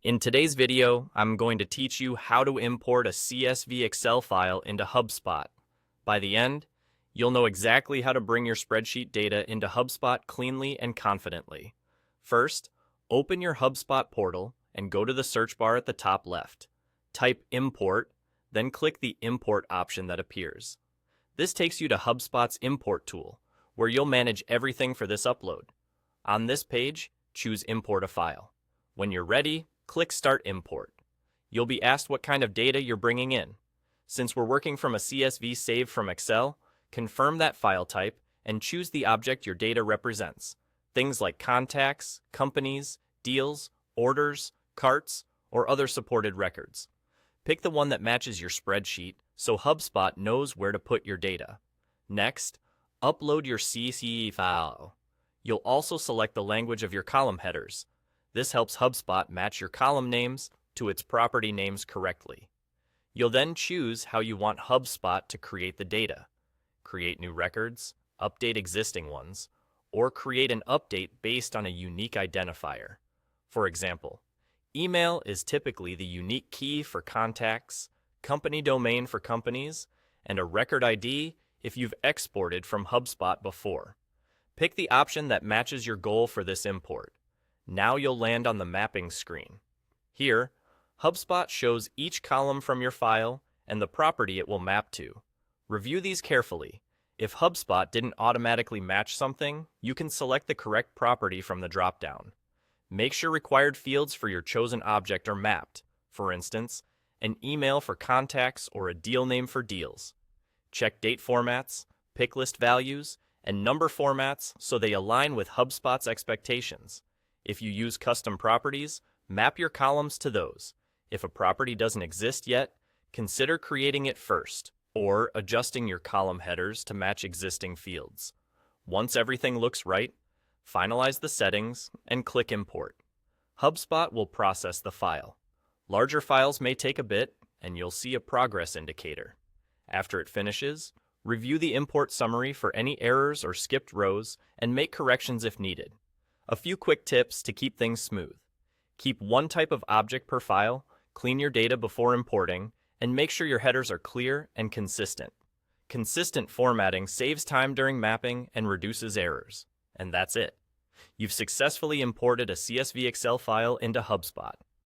In today's video, I'm going to teach you how to import a CSV Excel file into HubSpot. By the end, you'll know exactly how to bring your spreadsheet data into HubSpot cleanly and confidently. First, open your HubSpot portal and go to the search bar at the top left. Type Import, then click the Import option that appears. This takes you to HubSpot's Import tool, where you'll manage everything for this upload. On this page, choose Import a file. When you're ready, click Start Import. You'll be asked what kind of data you're bringing in. Since we're working from a CSV saved from Excel, confirm that file type and choose the object your data represents. Things like contacts, companies, deals, orders, carts, or other supported records. Pick the one that matches your spreadsheet so HubSpot knows where to put your data. Next, upload your CSV file. You'll also select the language of your column headers. This helps HubSpot match your column names to its property names correctly. You'll then choose how you want HubSpot to create the data. Create new records, update existing ones, or create an update based on a unique identifier. For example, email is typically the unique key for contacts, company domain for companies, and a record ID if you've exported from HubSpot before. Pick the option that matches your goal for this import. Now you'll land on the mapping screen. Here, HubSpot shows each column from your file and the property it will map to. Review these carefully. If HubSpot didn't automatically match something, you can select the correct property from the dropdown. Make sure required fields for your chosen object are mapped. For instance, an email for contacts or a deal name for deals. Check date formats, pick list values, and number formats so they align with HubSpot's expectations. If you use custom properties, map your columns to those. If a property doesn't exist yet, consider creating it first, or adjusting your column headers to match existing fields. Once everything looks right, finalize the settings and click Import. HubSpot will process the file. Larger files may take a bit, and you'll see a progress indicator. After it finishes, review the import summary for any errors or skipped rows and make corrections if needed. A few quick tips to keep things smooth. Keep one type of object per file, clean your data before importing, and make sure your headers are clear and consistent. Consistent formatting saves time during mapping and reduces errors. And that's it. You've successfully imported a CSV Excel file into HubSpot.